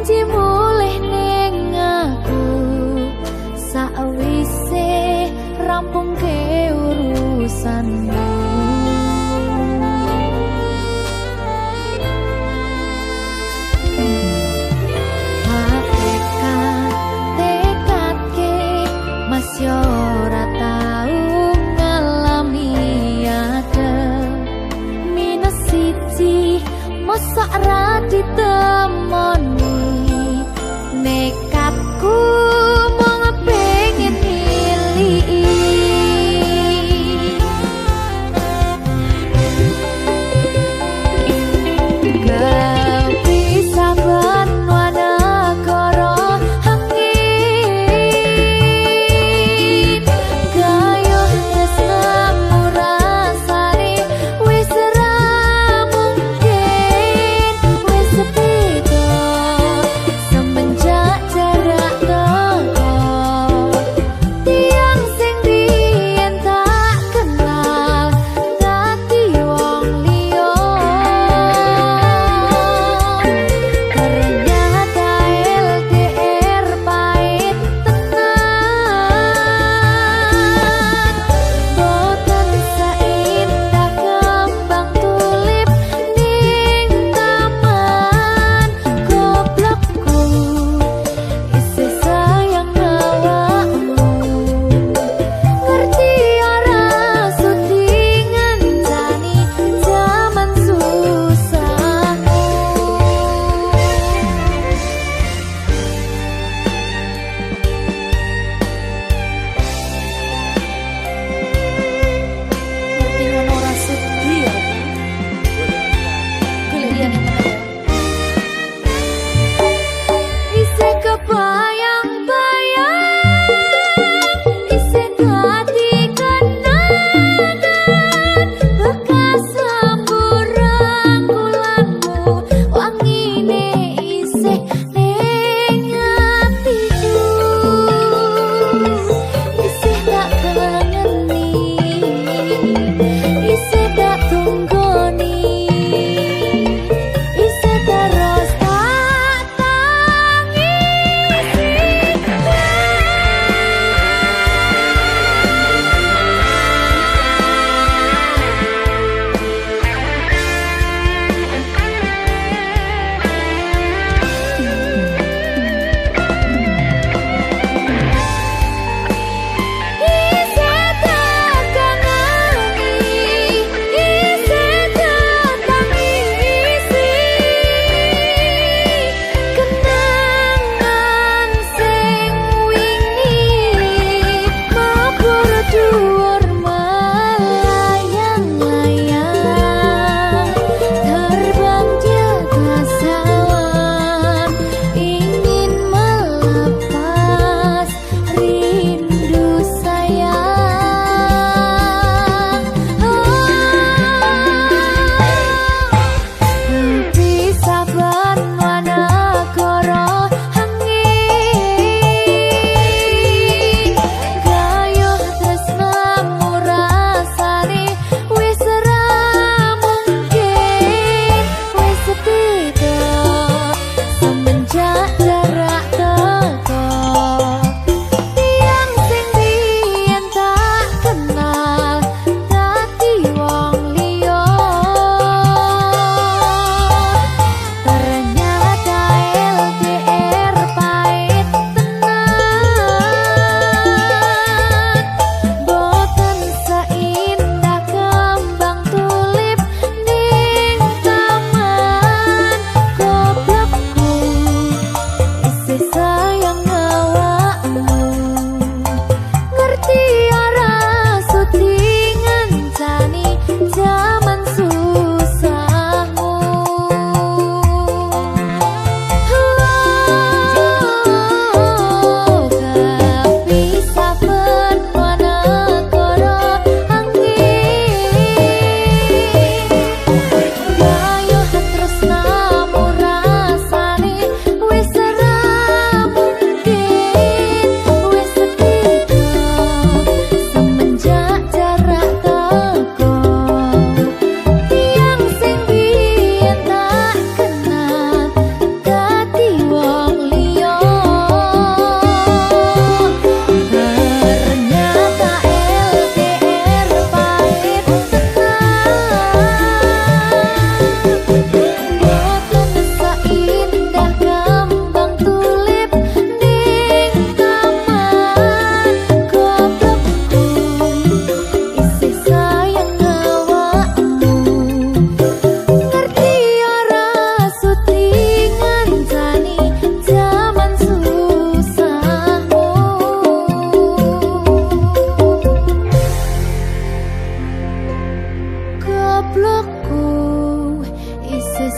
janji mulih ning aku sakwise rampung ke urusanmu. Masih ora tau ngalami adem minus siji mosok ra ditemoni nekatku mau ngepengin milih gak bisa semenjak jarak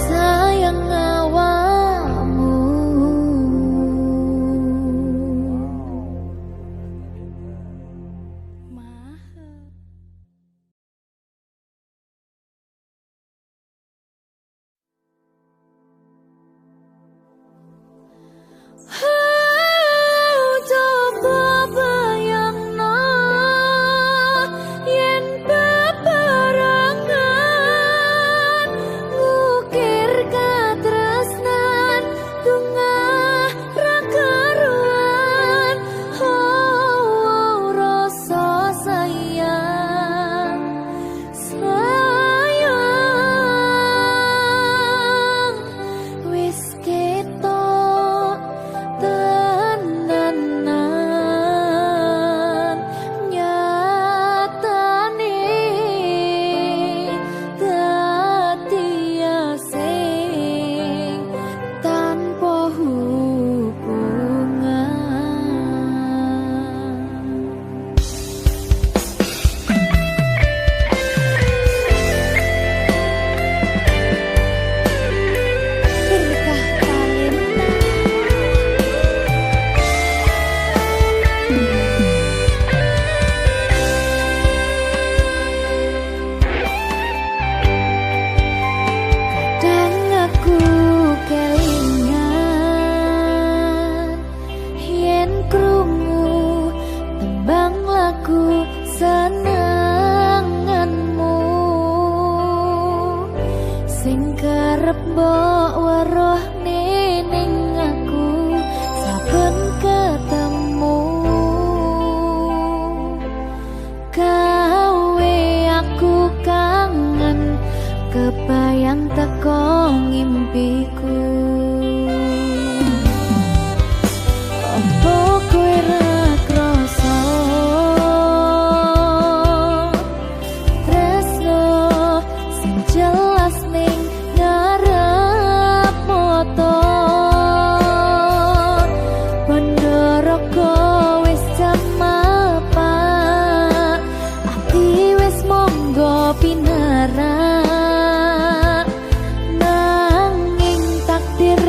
sayang awakmu. Kebayang teko ngimpiku, opo kowe ra krasa tresno sing jelas ning ngarep motor Pandoroko wis jam mapak ati wis monggo pinara takdir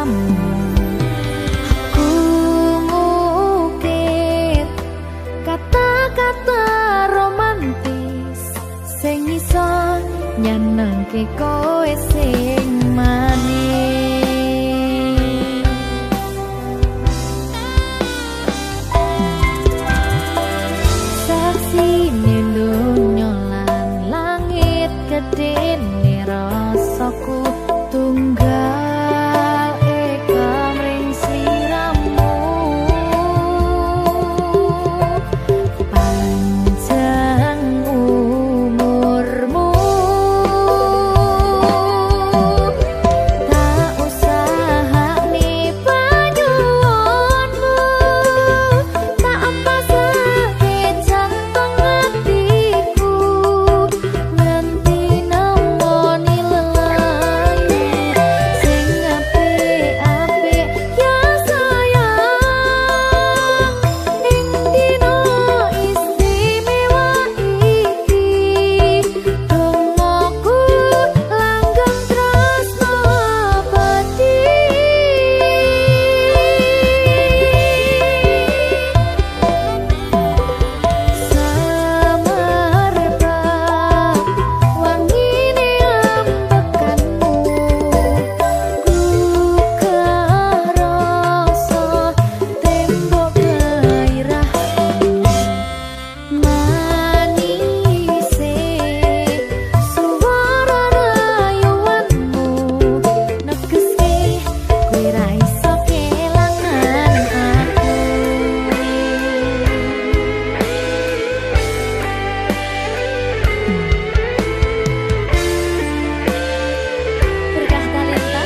sliramu. Aku ngukit kata-kata romantis sing iso nyenengke kowe sing manis. Saksine donya lan langit gedene rasaku tunggal eka mring sliramu. Panjang umurmu, tak usah nih panyuwunmu, tak apa sakit jantung hatiku, nganti nemoni lelayu sing apik-apik ya sayang. Ing dina istimewa iki dongaku langgeng tresno abadi. Semerbak wangine ambekanmu, gugah rasa tembok gairahmu. Manise suara rayuanmu negeske kowe ra iso kelangan aku. Berkah talenta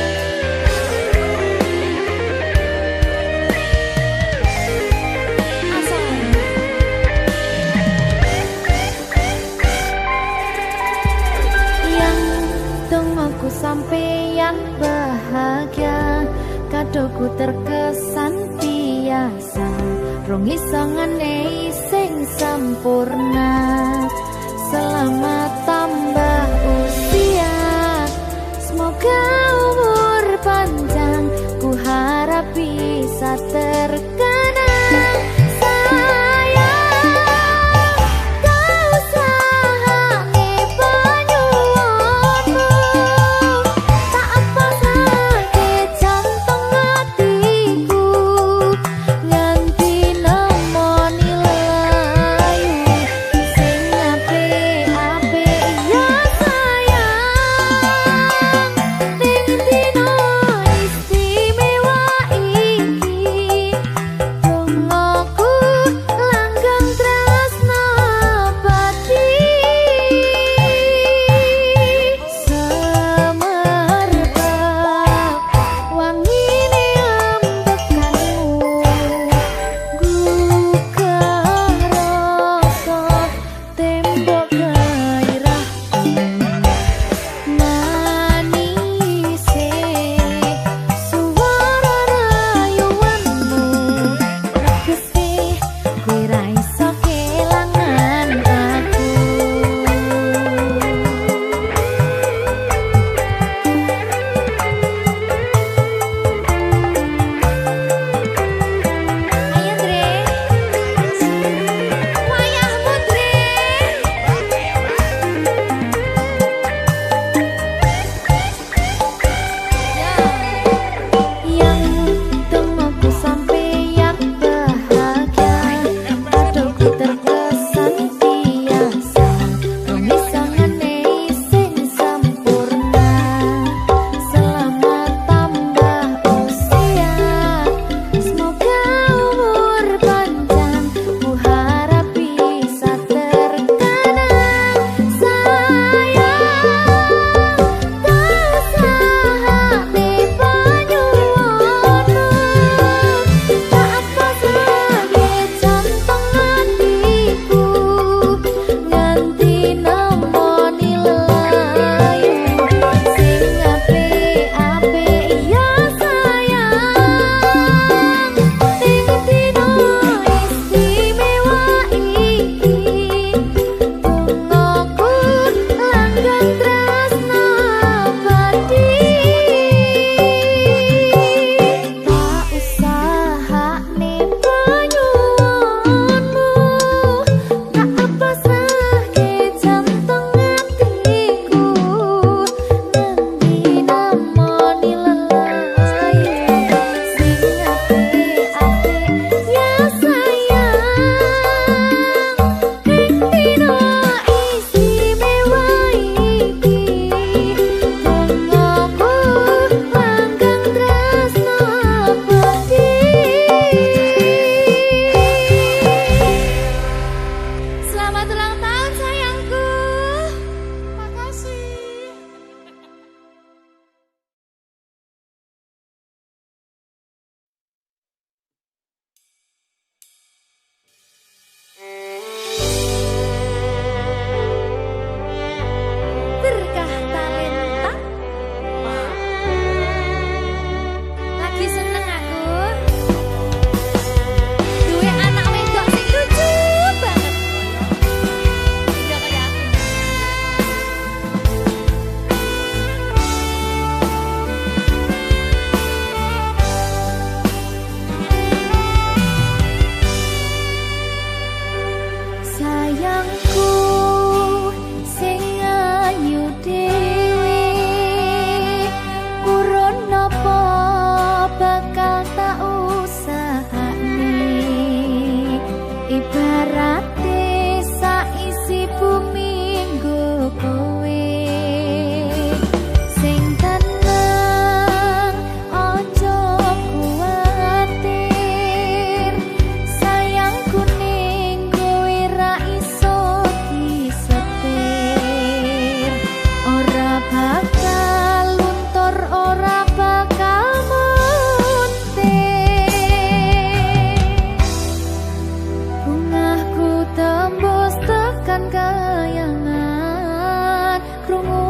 asal yang dongaku sampeyan bahagia, kadoku terkesan biasa, rong iso ngenehi sing sempurna. Selamat tambah usia, semoga umur panjang, ku harap bisa terkenang. Sayang, kau usahane panyuwunmu, tak apa sakit jantung hatiku, nganti nemoni lelayu sing apik-apik ya sayang. Ning dina istimewa iki dongaku langgeng tresno abadi. Semerbak wangine ambekanmu, gugah rasa tembok gairahmu. Manise suara rayuanmu negeske kowe ra iso kelangan aku. Ayo Dre, wayahmu Dre.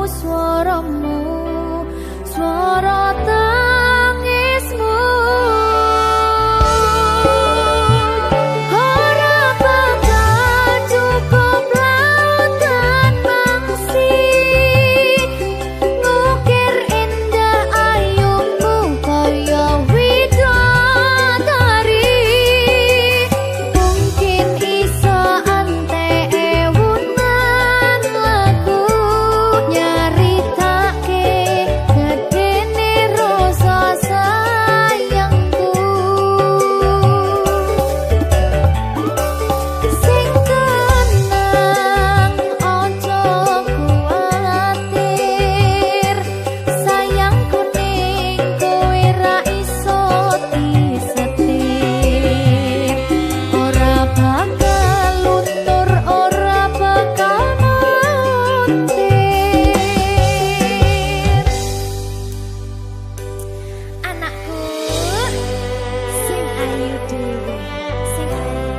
swaramu swara tangismu ora bakal cukup lautan mangsi ngukir indah ayumu kaya widodari mungkin iso ante ewunan lagu nyaritake gedene rasa sayangku sing tenang ojo kuwatir sayangku ning kowe ra iso disetir ora bakal luntur ora bakal muntir anakku sing ayu dhewe sing ayu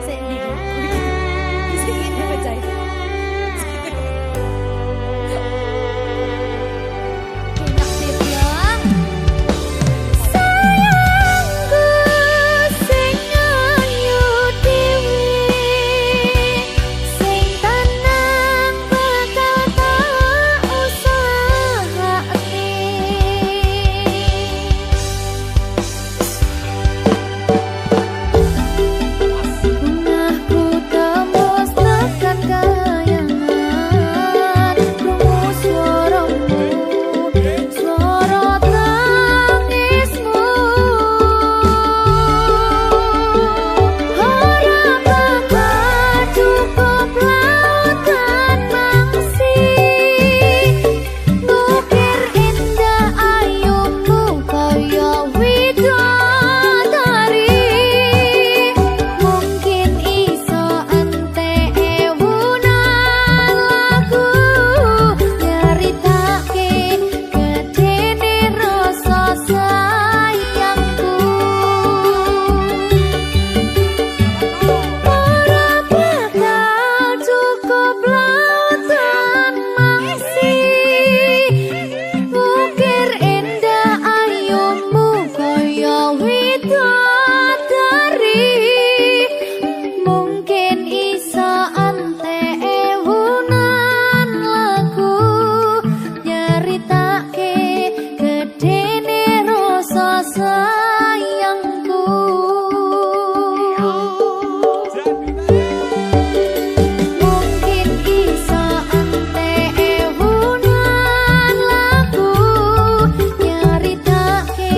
sing ndi sing iki bacai enak dibilang sayangku sing ayu dhewe sing tenang bakal tak usahane bungahku tembus tekan kayangan krungu swaramu swara tangismu ora bakal cukup lautan mangsi ngukir indah ayumu kaya widodari mungkin iso ante ewunan lagu nyaritake gedene rasa sayangku ora bakal cukup lautan mangsi ngukir indah ayumu kaya widodari mungkin iso ante ewunan lagu nyaritake gedene rasa sayangku mungkin iso ante ewunan lagu nyaritake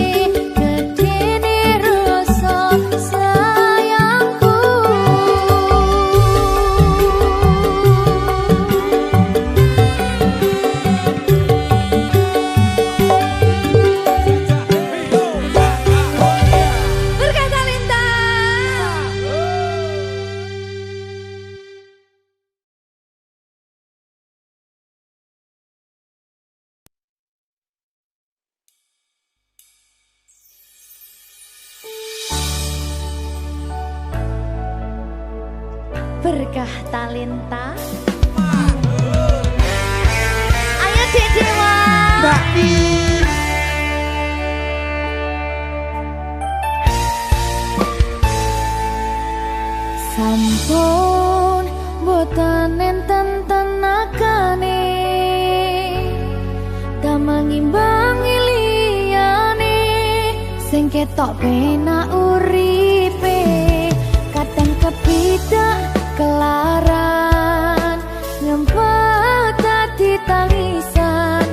gedene rasa sayangku Berkah Talenta. Berkah Talenta. Ayo Dek Dewa. Mbak Pi. Sampun boten enten tenagane damel ngimbangi liyane sing ketok penak uripe kadang kepidak kelaran ngempet dadi tangisan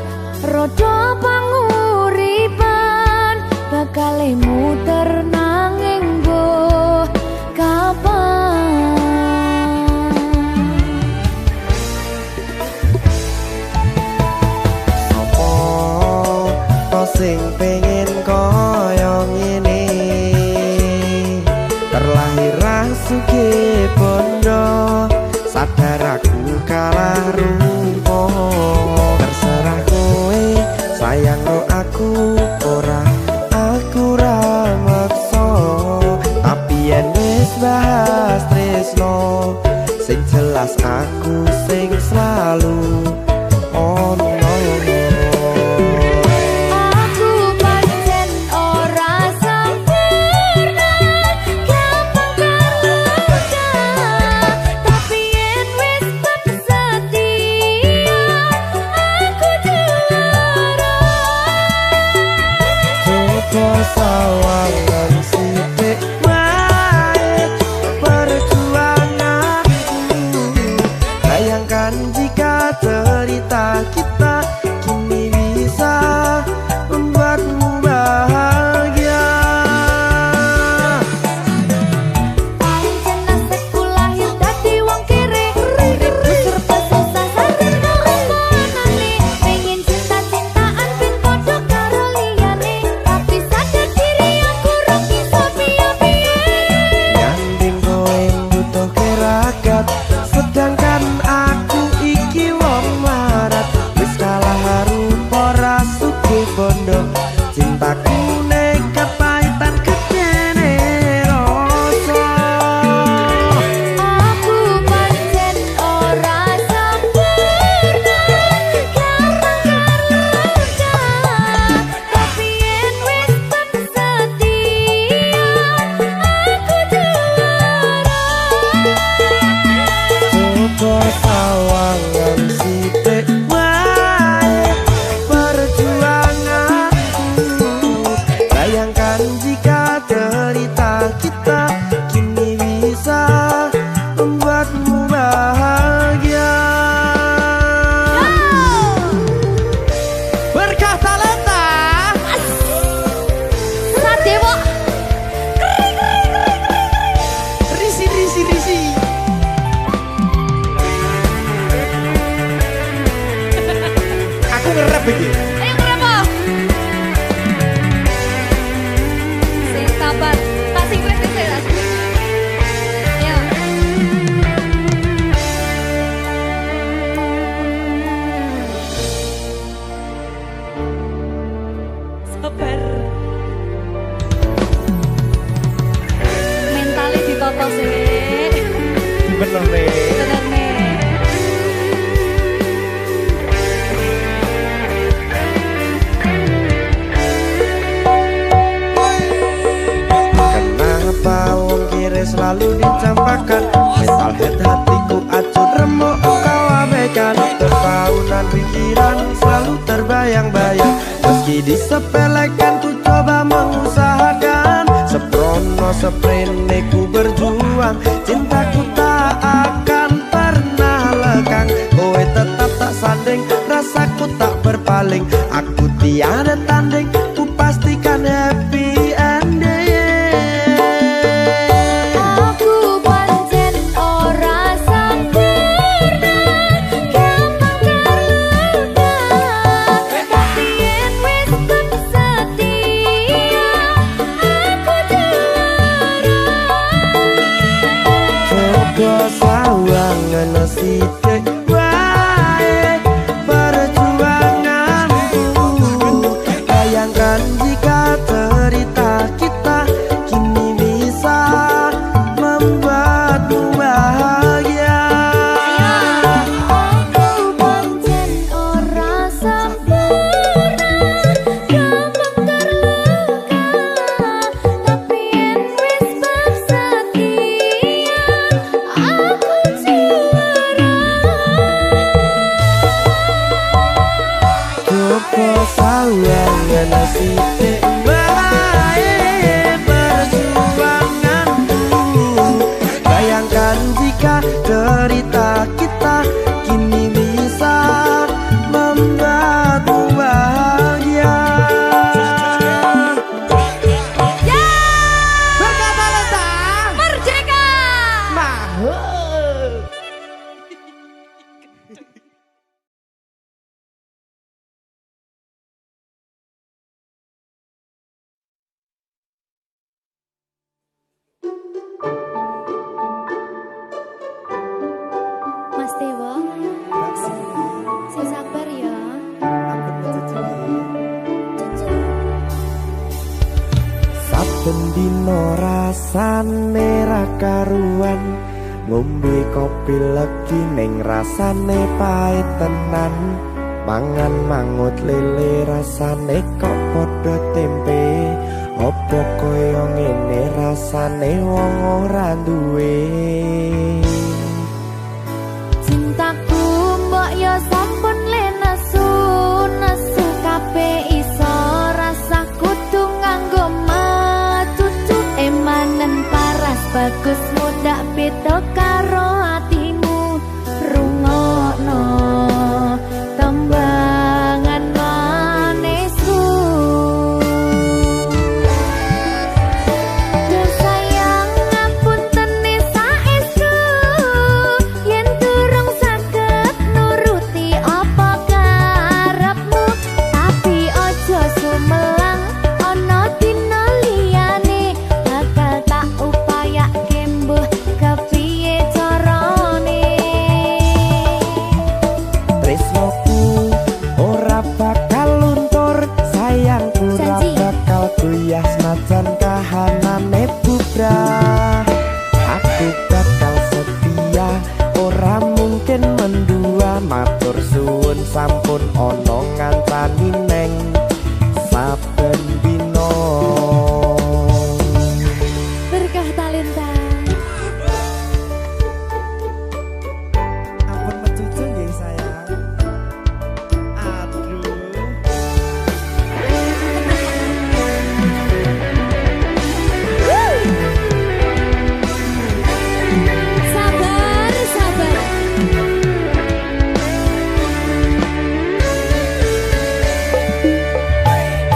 rodo panguripan bakal muter nanging mbuh kapan Apa to sing pengen kaya ngene terlahir sugih bondo sadar aku kalah rumpo terserah kowe sayangno aku ora aku ra maksa tapi yen wis bahas tresno sing jelas aku sing selalu Bayangkan jika cerita kita kini bisa membuatmu bahagia. Pancen nasibku lahir dadi wong kere, uripku serba susah sarana omonane. Pengen cinta-cintaan ben padha karo liyane, tapi sadar diri aku rong iso piye-piye. Nyanding kowe butuh keragat, sedangkan aku iki wong larat. Wis kalah rupa rasuke bondo, cintaku nekat pahitan kedene rasa. Aku pancen ora sempurna, karang-karangka, tapi yen wis ten setia, aku juara. Coba sawangan sithik wae perjuanganku. Bayangkan jika cerita kita kini bisa membuatmu bahagia. Berkah talenta Sadewo risi. Aku ngerap iki. ayo kenapa? Sing sabar, tak sing kritis ya. Ayo. Sabar. Mentalnya ditoto sih. Bener nih. Bener nih. Kenapa wong kiri selalu dicampakan? Mental head hatiku acuh remuk kau abaikan. Terpaunan pikiran selalu terbayang-bayang. Meski disepelekan ku coba mengusahakan. Seprono seprene ku berjuang, cintaku tak akan pernah lekang. Kowe tetap tak sanding, rasaku tak berpaling. Aku tiada tanding, ku pastikan happy ending. Aku pancen ora sempurna, gampang terluka, tapi yen wis ten setia, aku juara. Coba sawangan sithik wae perjuanganku. Bayangkan jika cerita kita kini bisa membuatmu bahagia. Aku pancen ora sempurna, gampang terluka, tapi yen wis bersetia, aku juara. Coba sawangan sithik wae perjuanganku. Bayangkan jika cerita kita kini bisa membuatmu bahagia. Ya, Berkah talenta merdeka. mahal. Mas Dewa, sing sabar ya. Saben dino rasane ra karuan, ngombe kopi legi ning rasane pahit tenan. Mangan mangut lele rasane kok padha tempe. Opo koyo ngene rasane wong ora duwe. Cintaku mbok yo sampun le nesu kabeh iso rasa kudu nganggo matutu emanen paras bagus mudak beda karo atimu rungokno sampun ana ngancani neng saben dina. Berkah talenta. Ampun mecucu nggih sayang. Aduh. Sabar, sabar.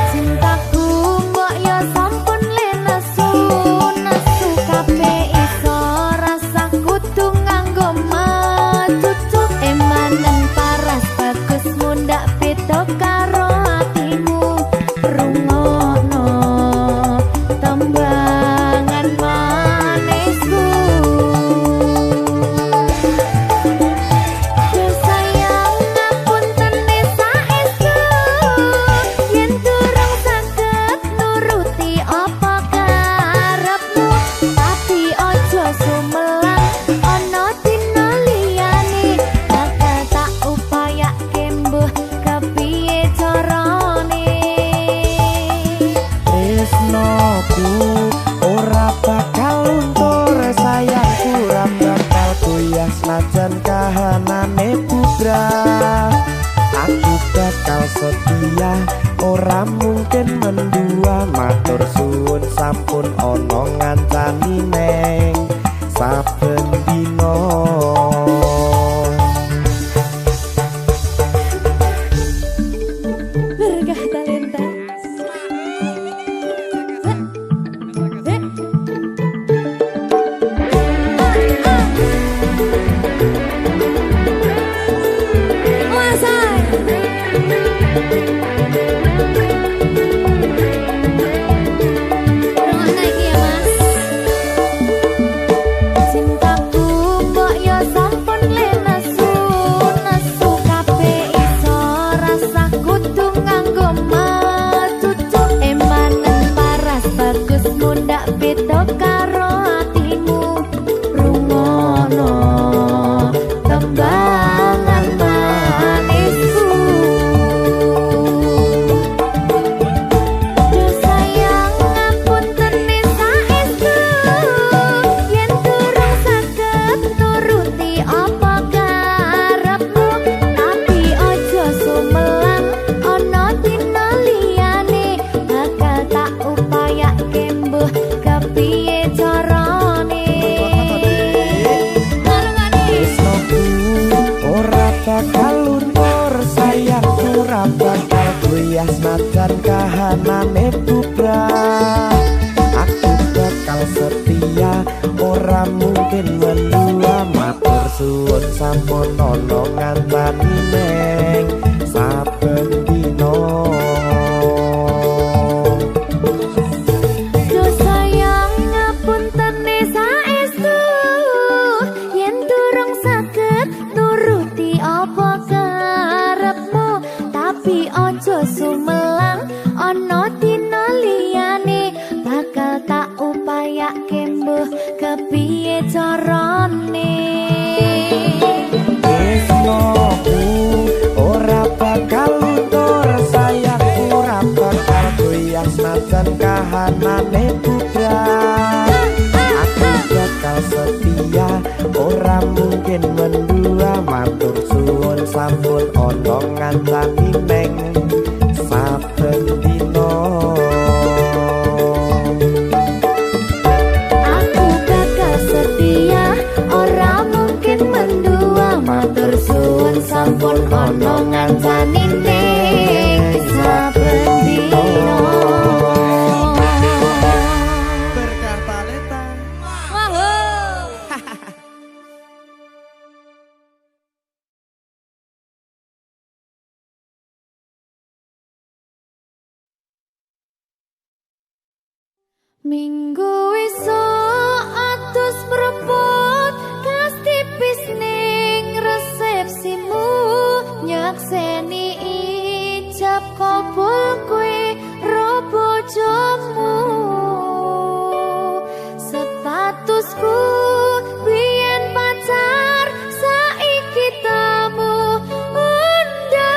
Cintaku mbok yo sampun le nesu, nesu kabeh iso rasa kudu nganggo macucu. Emanen paras bagus mundak beda karo atimu. Rungokno tembangan manisku. Sayang ngapunten saestu yen durung saged nuruti apa karepmu, tapi aja sumelang ana dina liyane bakal tak upayake mbuh kepiye carane. Tresnoku ora bakal luntur sayangku, ora bakal goyah senajan kahanane bubrah. Aku bakal setia, ora mungkin mendua. Matur suwun sampun ana ngancani neng saben dina. Berkah talenta. Cintaku mbok yo sampun le nesu, nesu kabeh iso rasa kudu nganggo macucu. Emanen paras bagus mundak beda karo atimu. Rungokno tembangan manisku. Sayang ngapunten saestu yen durung saged nuruti apa karepmu, tapi aja sumelang ana dina liyane bakal tak upayake mbuh kepiye carane. Tresnoku ora bakal luntur sayangku, ora bakal goyah senajan kahanane bubrah. Aku bakal setia, ora mungkin mendua. Matur suwun sampun ana ngancani neng saben dina. Sayang ngapunten saestu yen durung saged nuruti apa karepmu, tapi aja sumelang ana dina liyane bakal tak upayake mbuh kepiye carane. Tresnoku ora bakal luntur sayangku, ora bakal goyah senajan kahanane bubrah. Aku bakal setia, ora mungkin mendua. Matur suwun sampun ana ngancani neng saben dina. Aku bakal setia, ora mungkin mendua. Matur suwun sampun ana ngancani ning saben dina. Berkah talenta. Minggu esuk atus mrepot kas tipis ning resepsimu, nyakseni ijab kabul kowe ro bojomu. Statusku biyen pacar saiki tamu undang.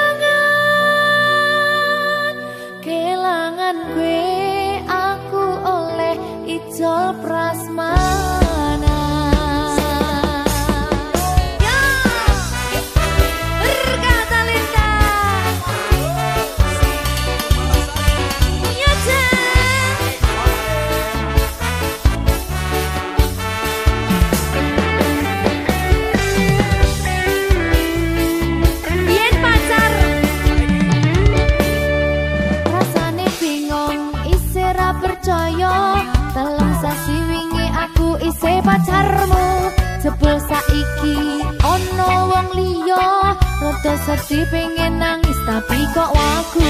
Rada sedih pengen nangis tapi kok wagu.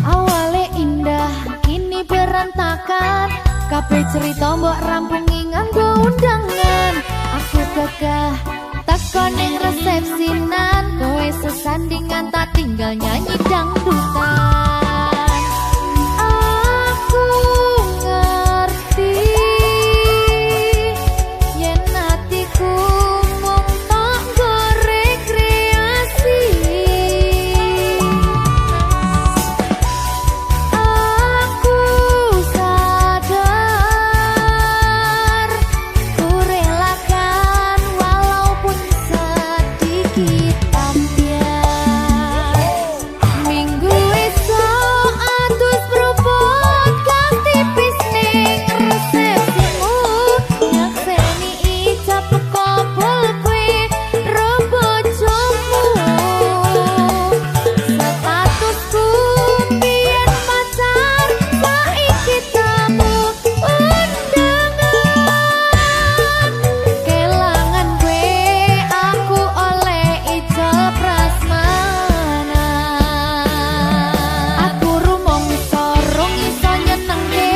Awale indah kini berantakan, kabeh cerita mbok rampungi nganggo undangan. Aku gagah teko ning resepsinan, kowe sesandingan tak tinggal nyanyi dangdutan. Aku ngerti yen atiku mung tok nggo rekreasi. Aku sadar ku relakan walaupun sedikit ambiar. Minggu esok atus propot kang tipis ning resepsimu, nyakseni ijab kabul kowe ro bojomu. Statusku biyen pacar, saiki tamu undangan. Kelangan kowe aku oleh ijol prasmanan. Aku rumangsa rong iso nyenengke,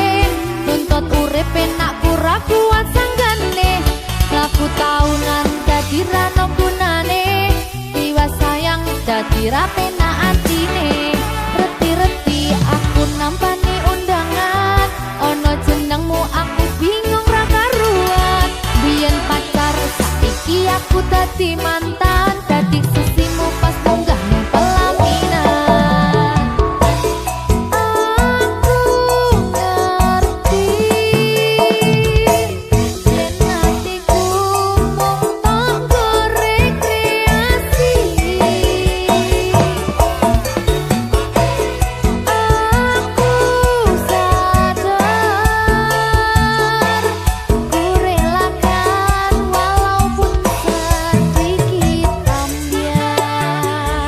nuntut urip penak ora kuat sanggane. Laku taunan dadi ra ono gunane, tiwas sayang dadi ra penak atine. Reti-reti aku nampani undangan, ono jenengmu aku bingung ra karuan. Biyen pacar saiki aku dadi mantan, dadi sesimu pas munggah ning pelaminan. Aku ngerti yen atiku mung tok nggo rekreasi. Aku sadar ku relakan walaupun sedikit ambiar.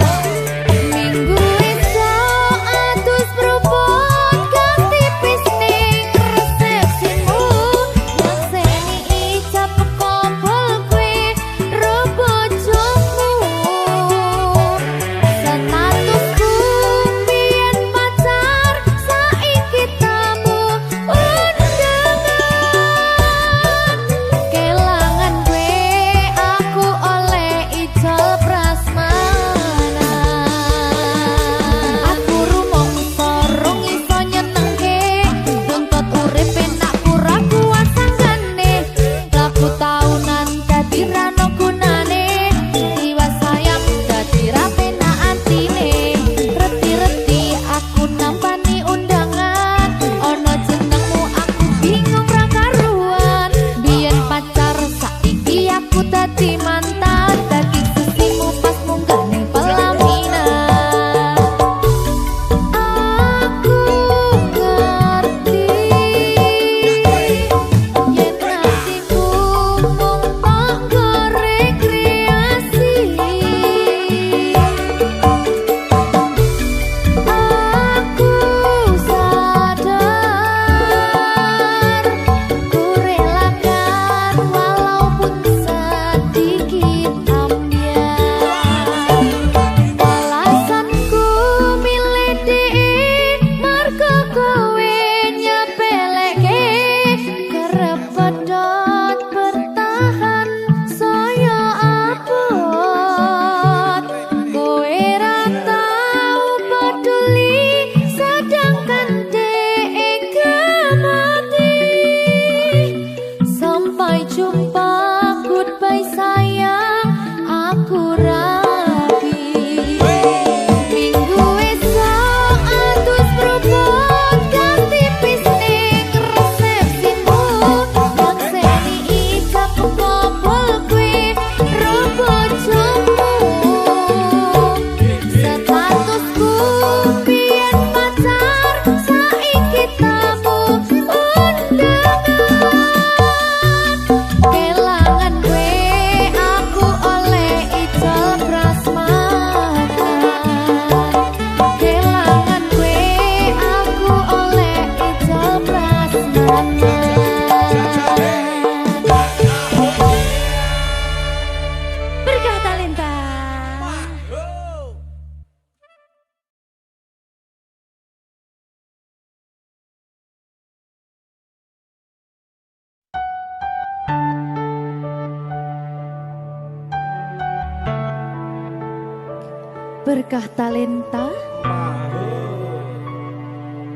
Berkah talenta.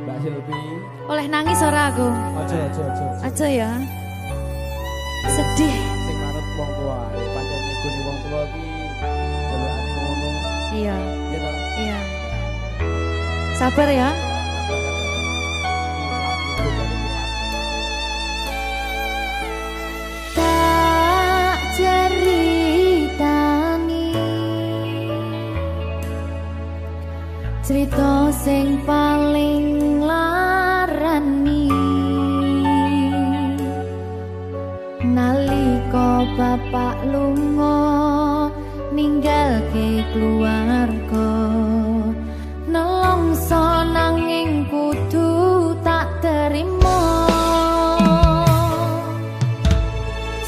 Mbak Silvi. Oleh nangis ora aku? Aja. Aja ya. Sedih. Sing manut wong tua, pancen ngikuni wong tua iki jelokane ngono. Iya. Iya toh? Iya. Sabar ya. Tak ceritani cerita sing paling larani nalika bapak lunga ninggalke keluarga nelongso nanging kudu tak terima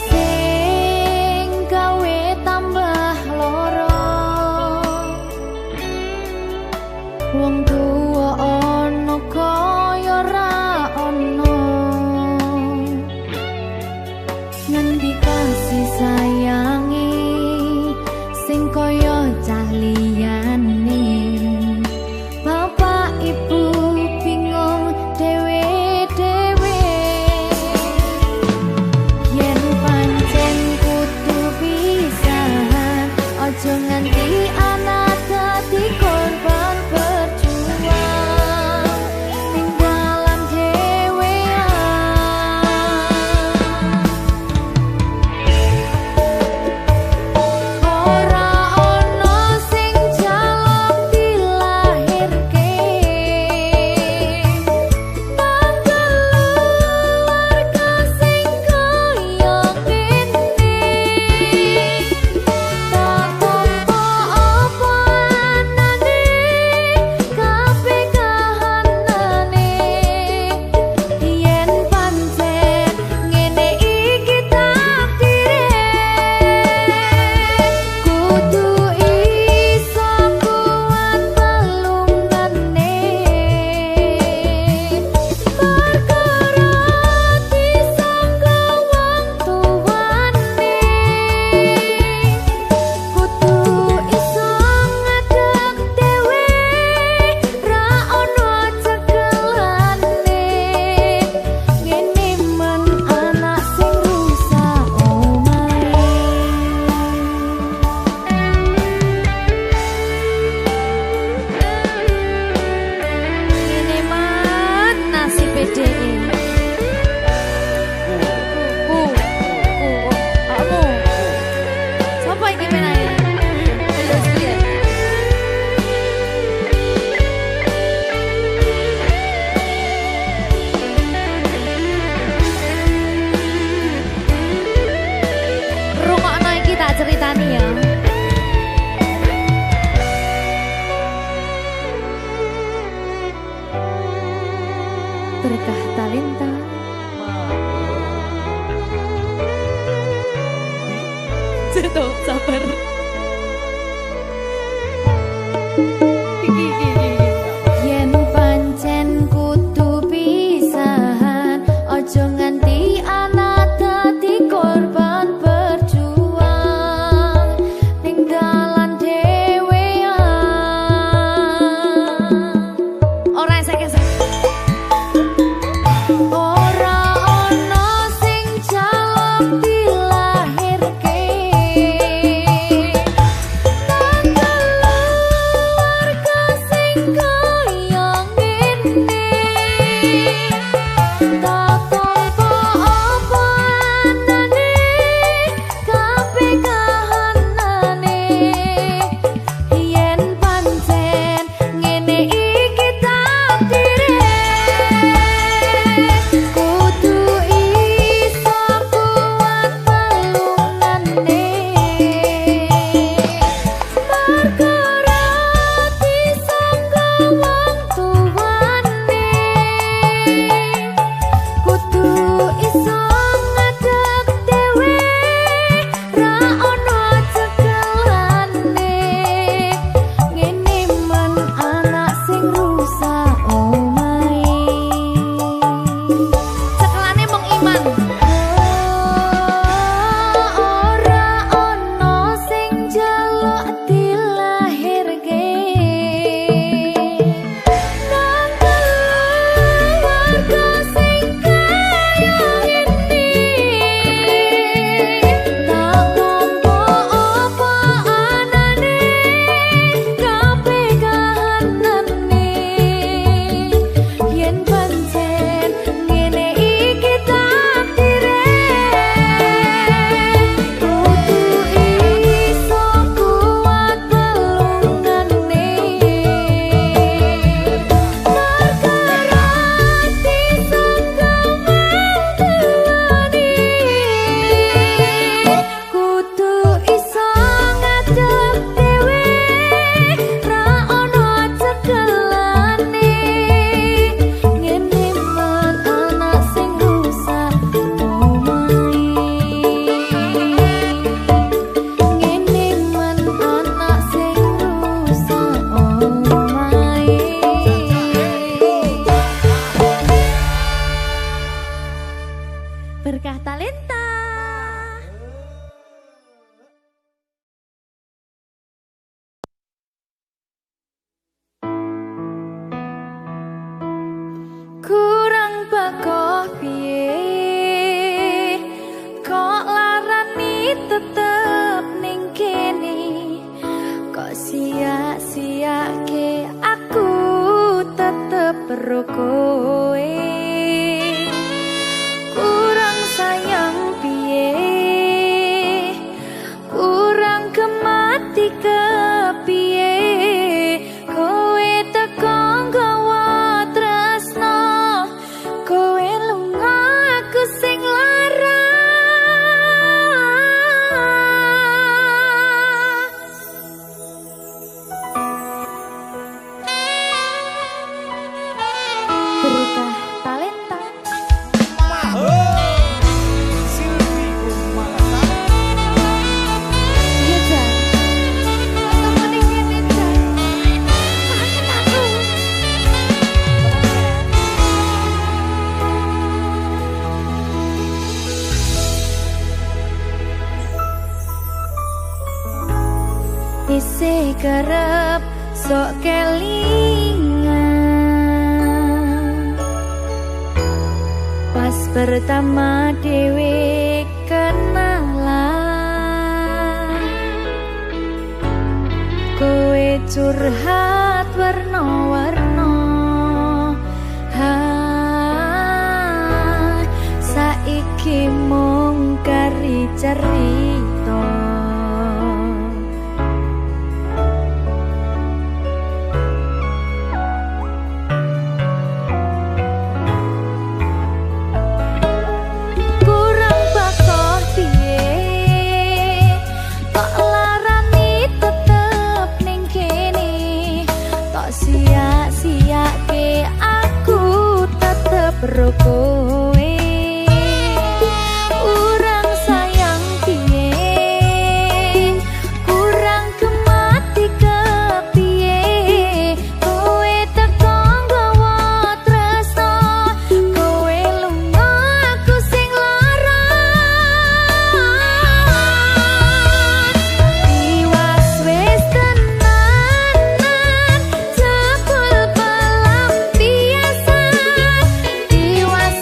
sing gawe tambah loro wong tuwa ana kaya ra ana ngendi kasih sayangi sing kaya cah liyane bapak ibu bingung dewe-dewe yen pancen kudu pisahan aja nganti anak dadi korban berjuang ning dalam dewean ora ono sing jaluk dilahirke tanggal keluarga sing kaya kene tak tampa apa anane kabeh kahanane yen pancen ngene iki takdire kudu iso kuat pelungane perkara disangka wong tuwane kudu iso ngadeg dhewe ra ono cekelane ngene men anak sing rusak omahe ngene man nasib dhek kamu siapa iki menane terus piye rungokno iki tak ceritani ya berkah talenta Ceto, sabar. Yen pancen kudu pisahan, ojo nganti anak dadi korban berjuang ning dalan dhewean. Ora esek-esek. Ora ono sing jaluk dilahirke isih kerep sok kelingan. Pas pertama dewe kenalan, kowe curhat warna-warna. Saiki mung kari cerita, kurang bakoh piye tak larani tetep ning kene, tak sia-siake aku tetep ro kowe. Urang sayang piye, kurang kemati kepiye, kowe teko nggawa tresno, kowe lunga aku sing lara. Tiwas wis tenanan, jebul pelampiasan. Tiwas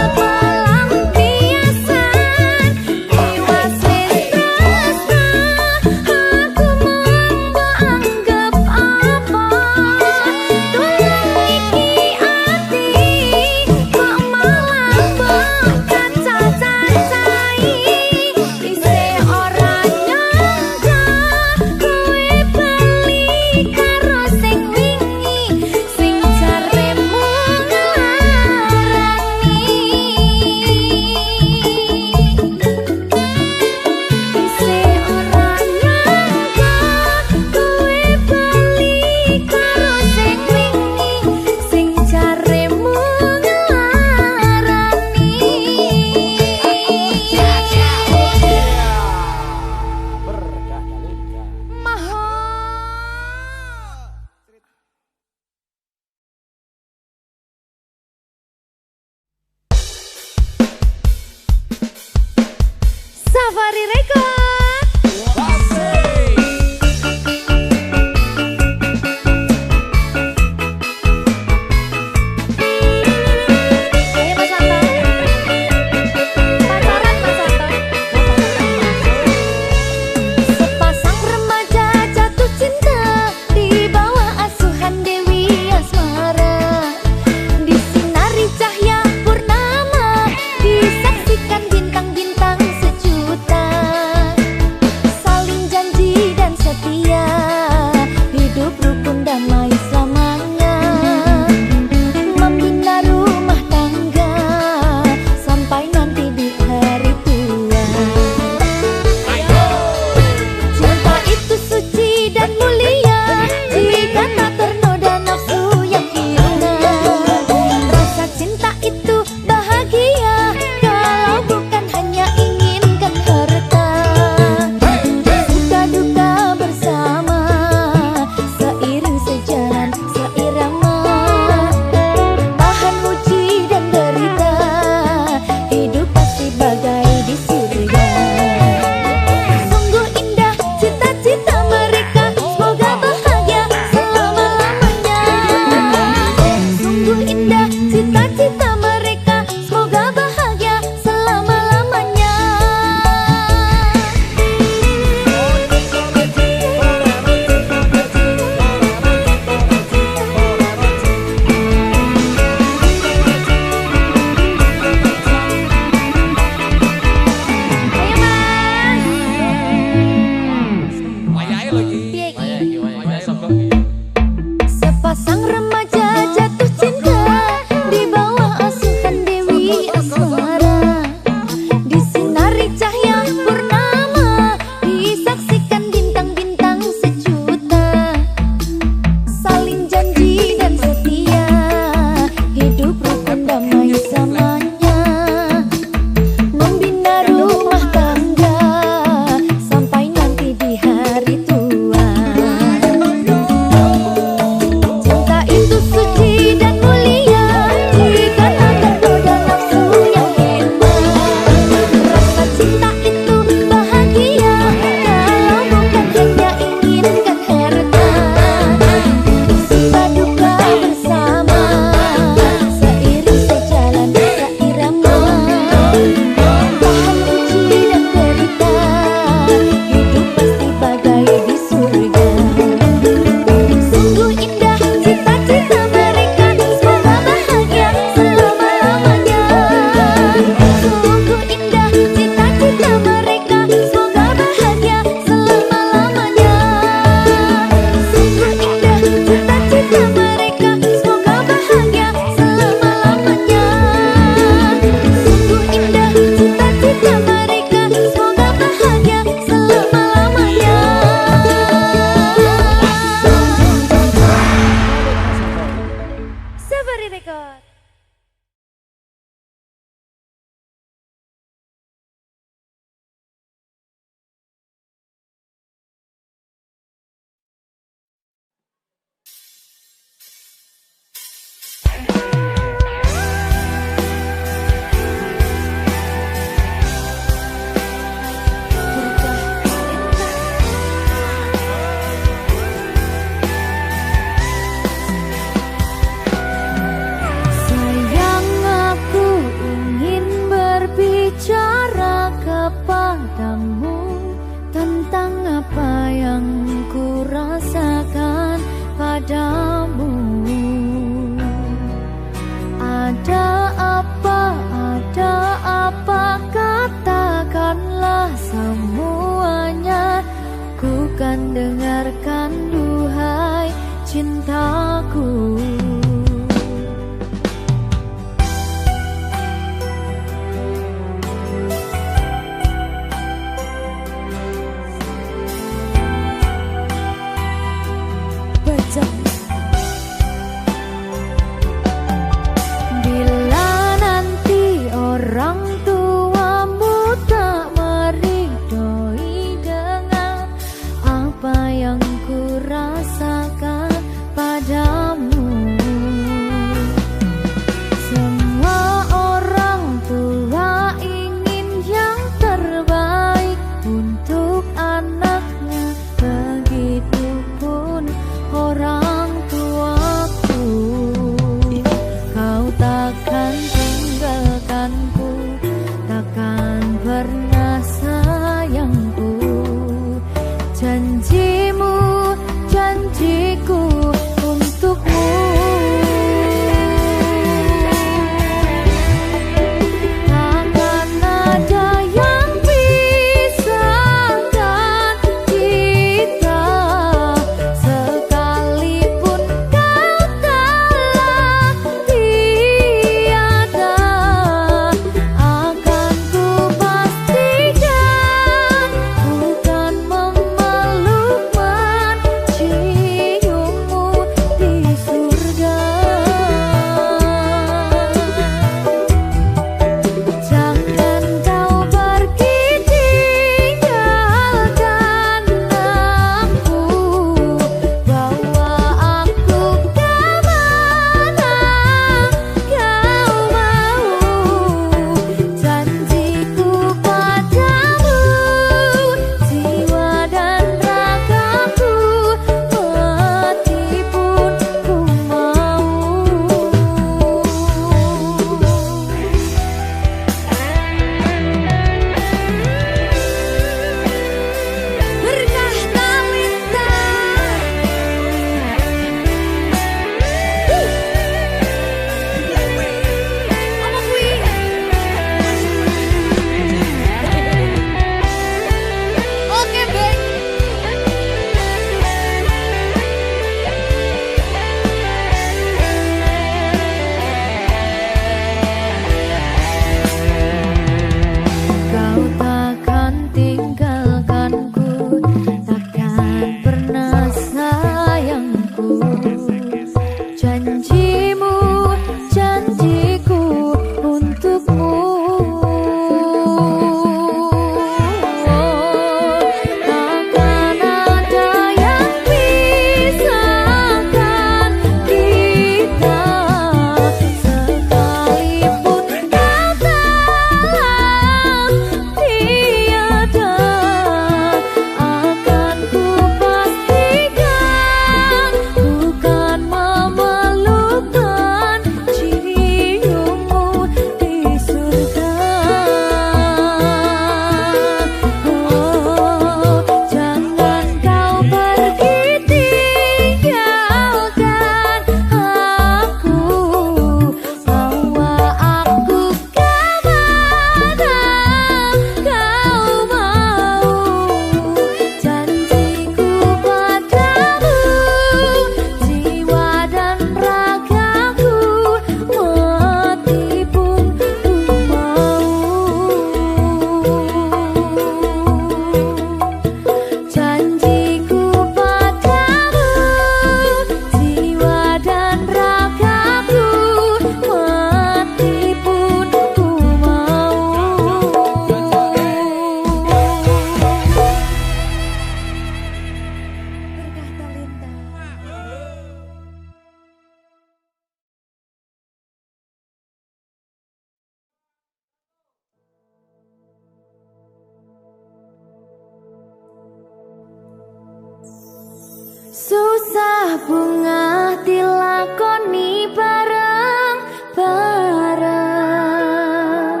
Susah bunga dilakoni bareng-bareng.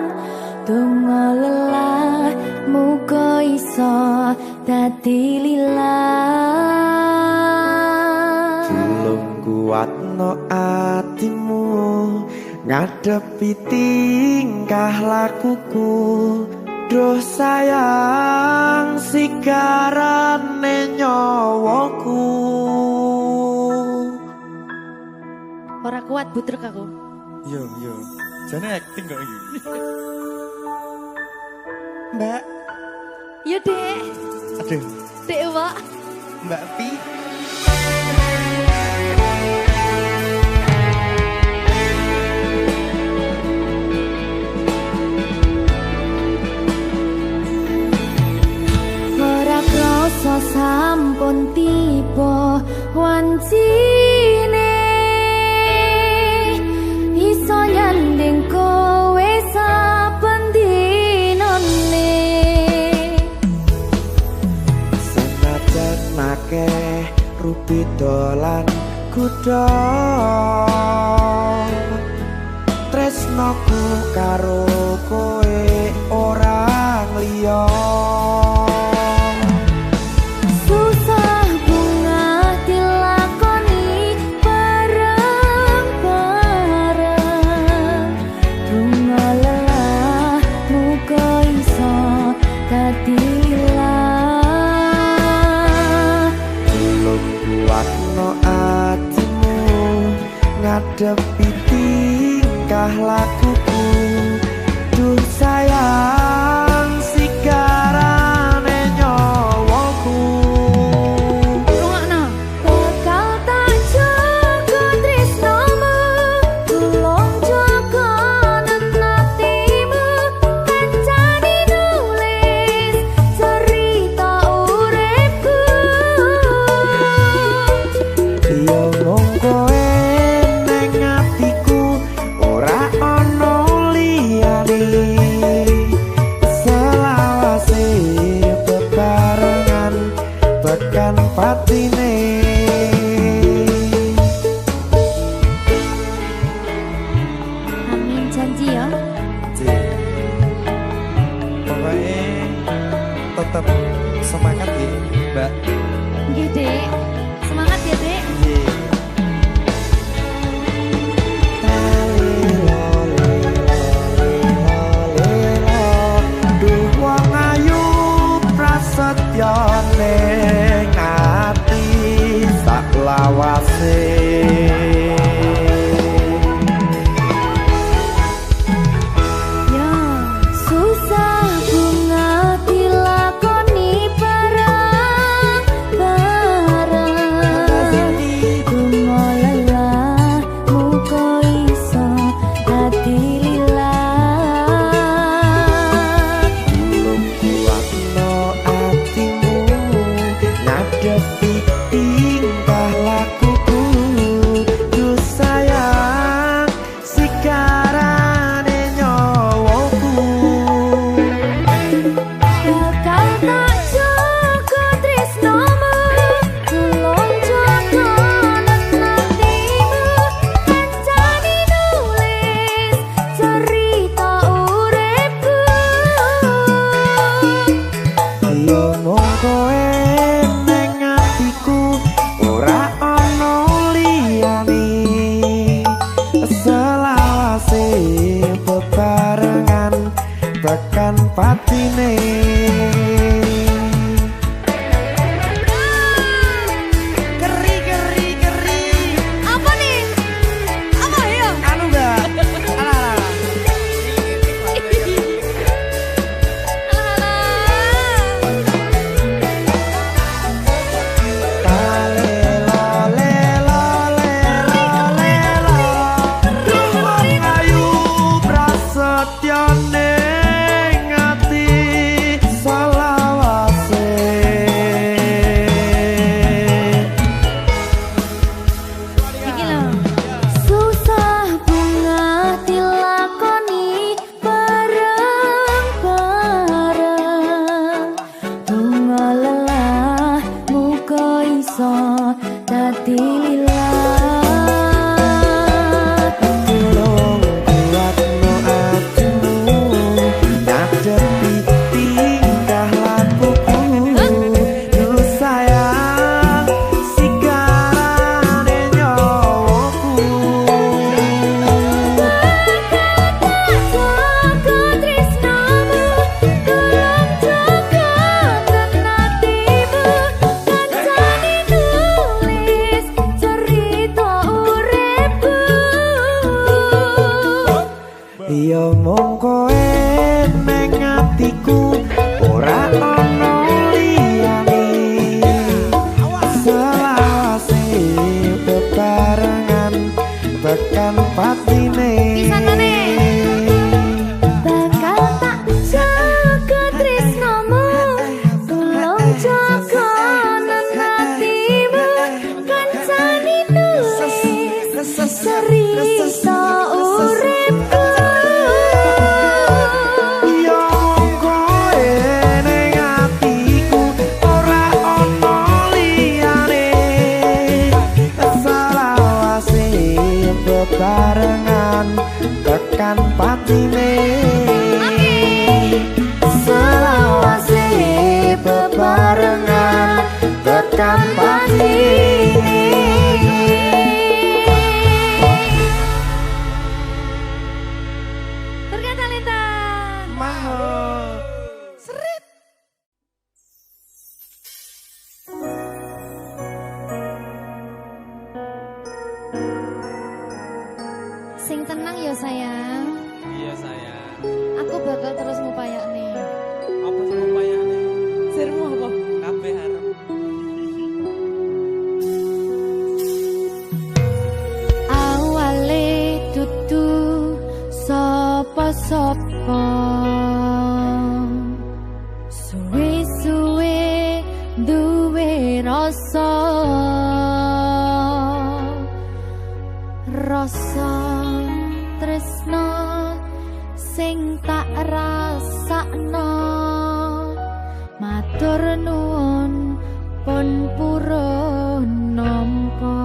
Donga lelah muga iso dadi lillah. Belum kuatno atimu ngadepi tingkah lakuku. Duh sayang sigarane nyawaku. Ora kuat butrek aku. Yo, jane acting kok iki. Mbak, Yo Dek. aduh, Dek Wak. Mbak Pi. Ora krasa sampun tiba wancine iso nyanding kowe saben dinane. Senajan akeh rupi dolan kuda, tresnoku karo kowe orang liya. Susah bunga dilakoni bareng-bareng. Bunga lelah muga iso dadi lillah. Belum kuatno atimu ngadepi tingkah lakuku. Duh sayang sigarane nyawaku. Rungokno. Bakal tak jaga tresnomu, tulung jaga nenatimu. Kancane nulis cerita uripku. Yo mung kowe ning atiku, ora ono liyane. Selawase bebarengan tekan patine. Amin janji ya. Pokoknya tetap semangat ya, Mbak. Nggih, Dek. Semangat ya, Dek. Duh wong ayu prasetyo ning ati sak lawase. Ya, susah bunga dilakoni bareng-bareng. Bunga lelah muga iso dadi lillah. Belum kuatno atimu ngadepi tingkah lakuku. Duh sayang sigarane nyawaku. Bakal tak jaga tresnomu, tulung jaga nenatimu. Kancane nulis cerita uripku. Yo mung kowe ning atiku, ora ono liyane. Selawase bebarengan tekan patine. Keri. Apa nih? Apa ya? Anu Mbak. Alah. Duh wong ayu prasetyo ning ati mung kowe ning atiku ora ono liyane selawase bebarengan tekan patine bakal tak jaga tresnomu tulung jaga hatimu kancani nulis cerita uripku ya mung kowe ning atiku ora ono liyane selawase bebarengan tekan patine selawase bebarengan tekan patine. Berkata Lita Mahal Serit. Sing tenang ya sayang. Iya sayang. Aku bakal terus ngupayak nih. Apa sih upayane? Sirmu apa? Kabeh harem. Awale dudu sapa-sapa suwe-suwe duwe rasa tresno sing tak rasakno matur nuwun pun purun nampa.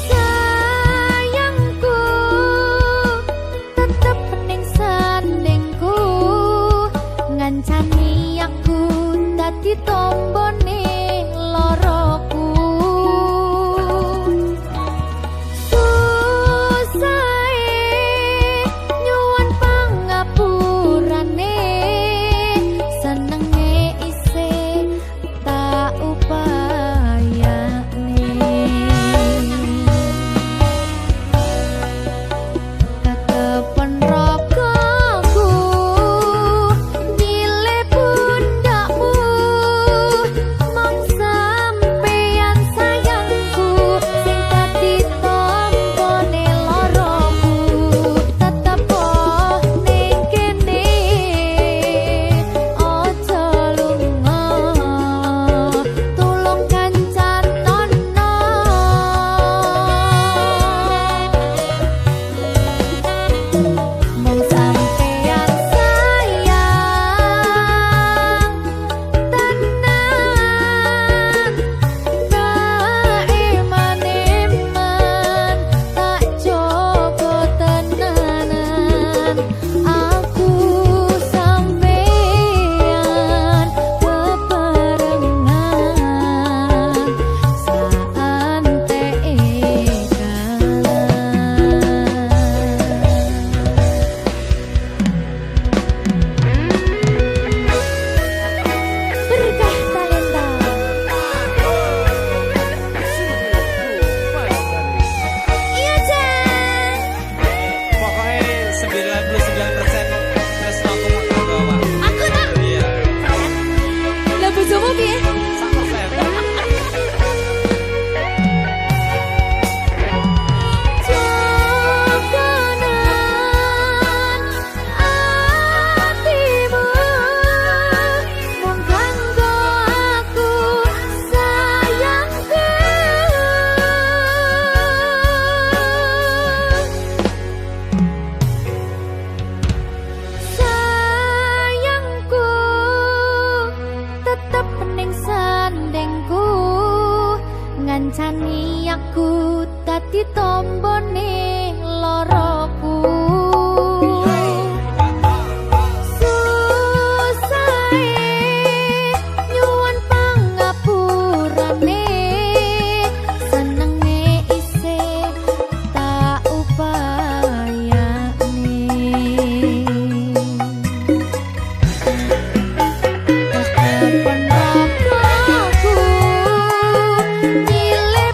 Sayangku tetep ning sandingku ngancani aku dadi tombone loroku susahe nyuwun pangapurane senenge isih tak upayane ketepen rogoku nyilih pundakmu mong sampeyan sayangku sing dadi tombone loroku tetep ning kene aja lunga tulung kancanono mong sampeyan sayang tenan tak iman-iman tak jaga tenanan aku sampeyan bebarengan saante berkah talenta. Iya Jan. Pokoknya 99% tresno aku mau bawa. Aku tak. Iya. Lah bojomu piye? 100%. Jogonan atimu mung kanggo aku sayangku sayangku tetep ning sandingku ngancani aku dadi tombone loroku susahe nyuwun pangapurane senenge isih tak upayane tetepen rogoku nyilih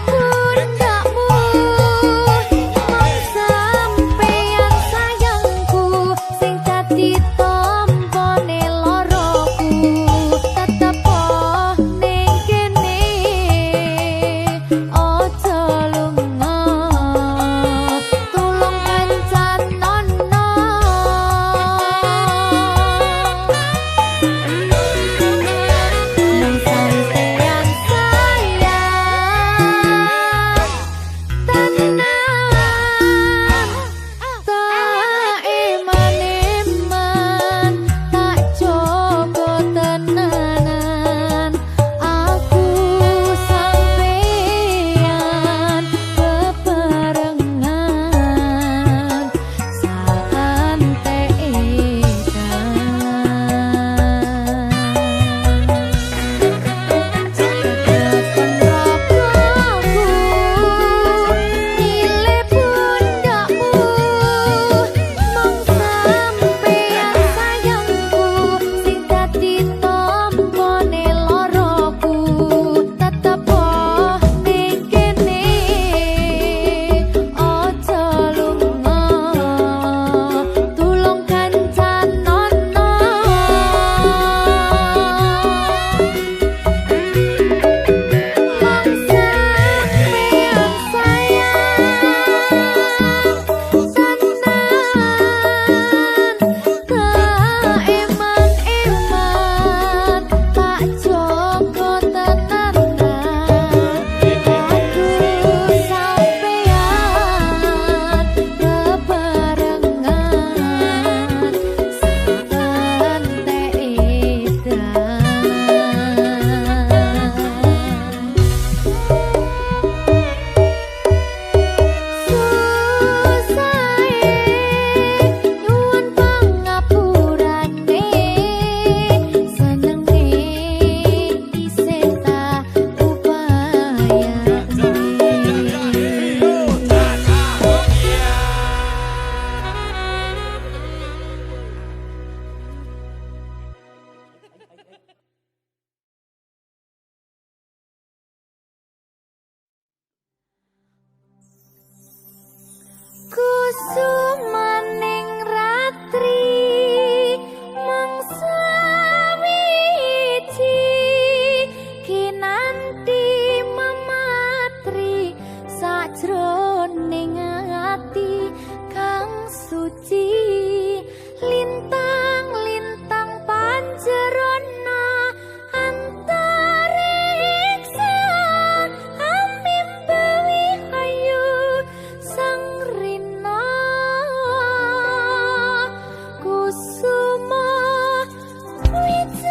Kusumaning ratri mangsa wiji kinanti mematri sajroning ati kang suci lintang-lintang panjerona antariksa amimbawi ayu sang rina kusuma wijaya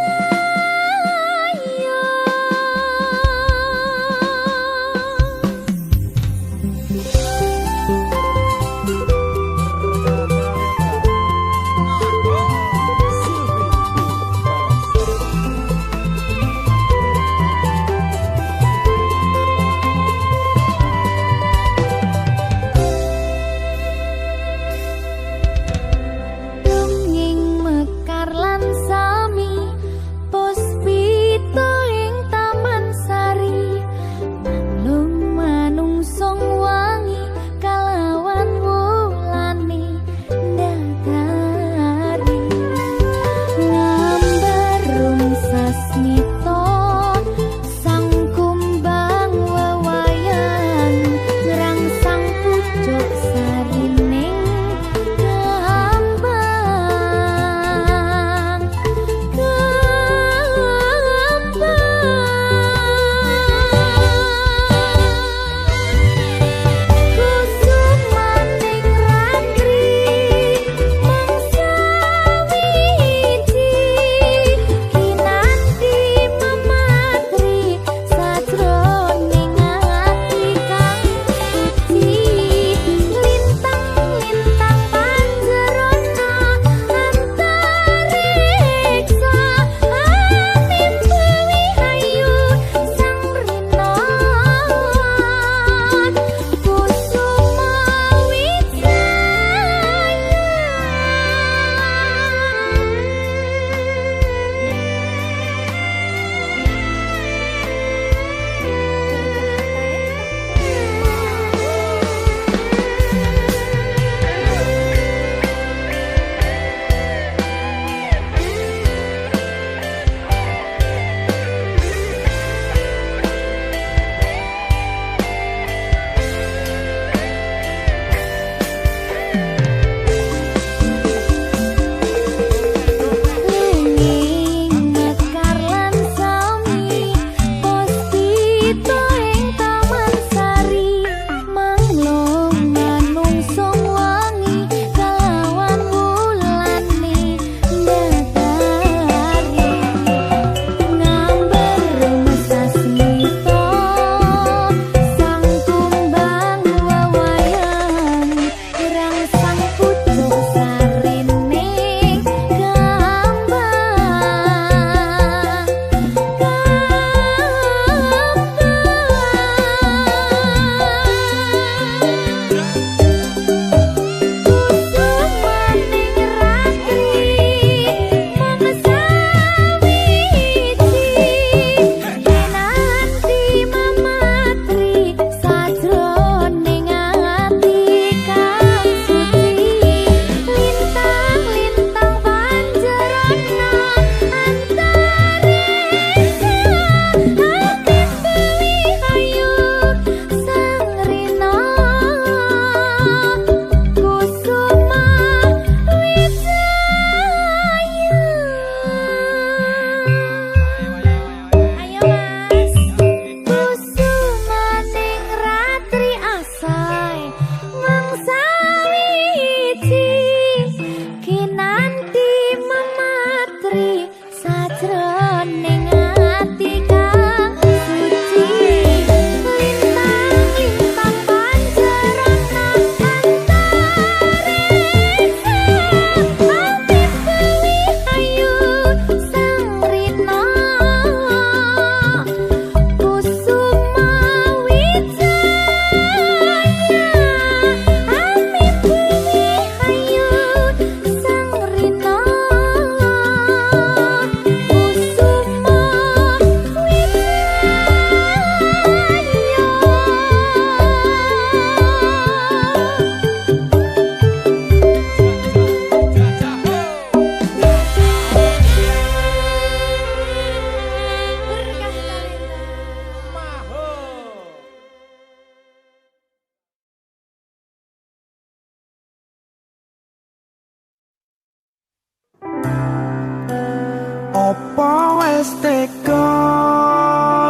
Opo wis tega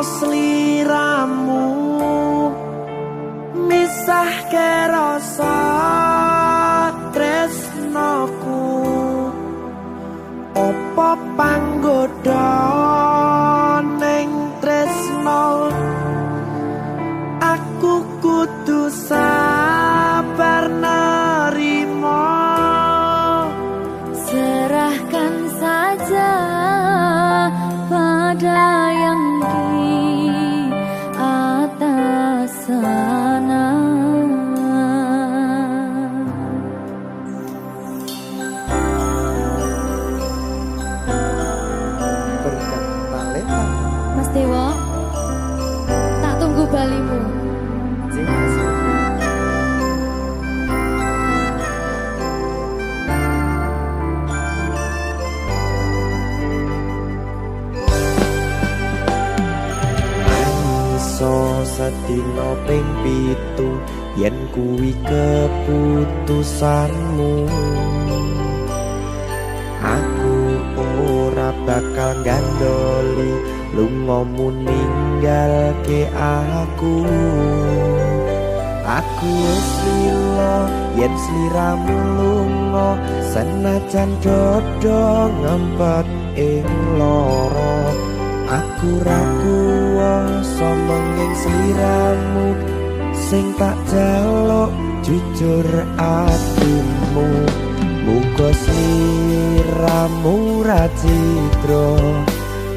sliramu misahke rasa tresnoku. Opo panggoda ning tresno aku kudu sabar nerima. Serahkan saja pada yang di atas sana. Berikan talenta. Mas Dewo, tak tunggu balimu. Sedina ping 7 yen kuwi keputusanmu. Aku ora bakal gandoli lungamu ninggalke aku. Aku wis lilo yen sliramu lunga senajan dodo ngempet ing loro. Aku ra kuwasa menging sliramu sing tak jaluk jujur atimu. Muga sliramu ra citra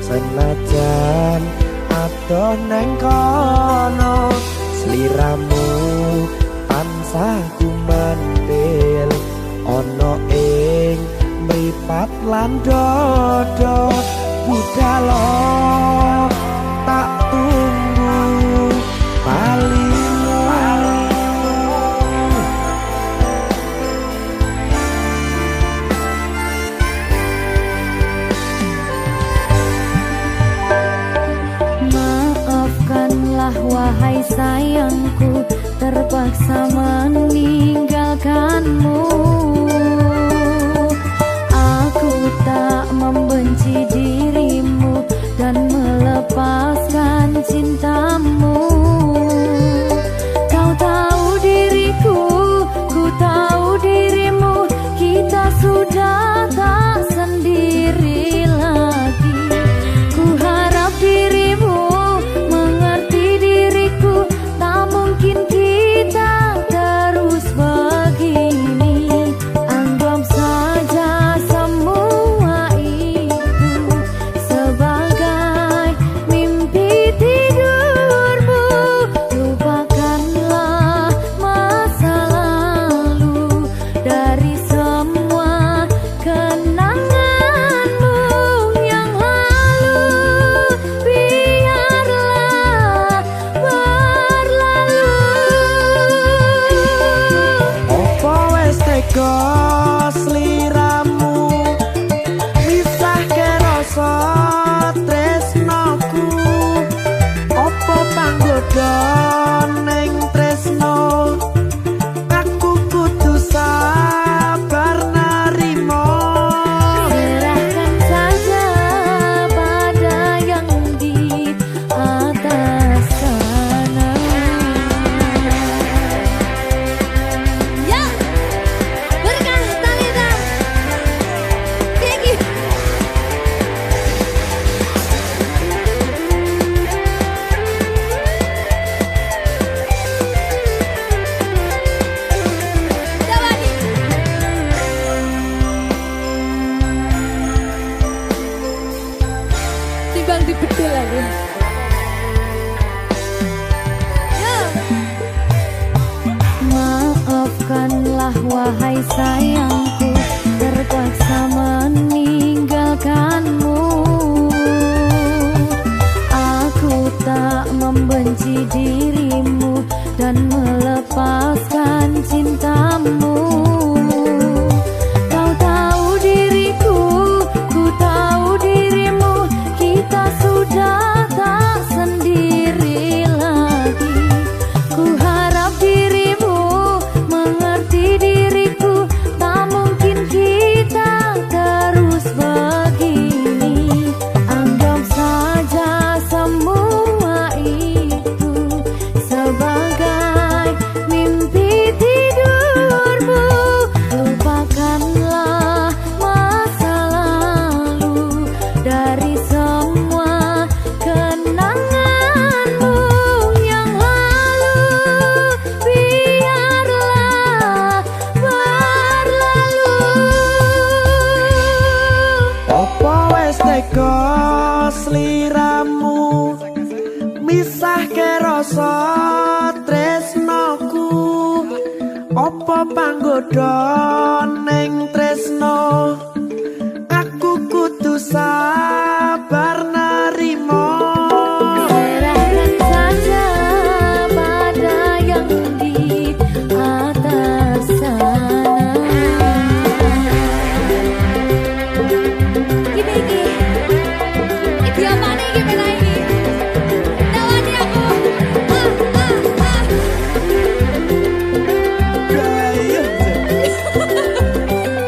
senajan adoh nang kono. Sliramu tansah kumandel ana ing mripat lan dodo. Budalo tak tunggu balimu. Maafkanlah wahai sayangku, terpaksa meninggalkanmu. Aku tak membenci dirimu dan Apa panggoda ning tresno aku kudu sabar narimo. Serahkan saja pada yang di atas sana. Iki apa nih gimana ini? Tawani aku.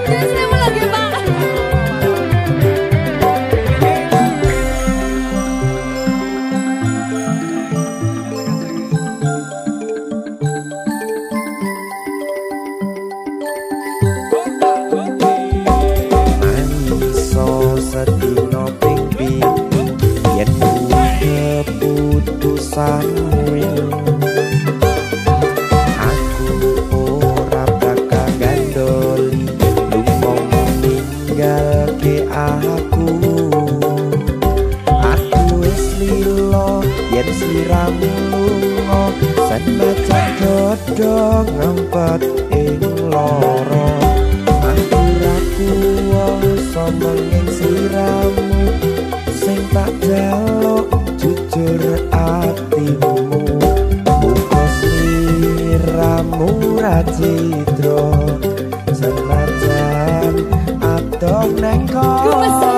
Saya mau lagi Pak. Mangiso sedina ping pitu yen keputusanmu. Aku ora bakal gandoli lumong ninggalke aku. Aku wis lilo yen sliramu lunga senajan dodo ngempet ing loro. Aku ra kuwasa menging sliramu sing tak jaluk jujur atimu. Muga sliramu ra cidra senajan adoh neng kono.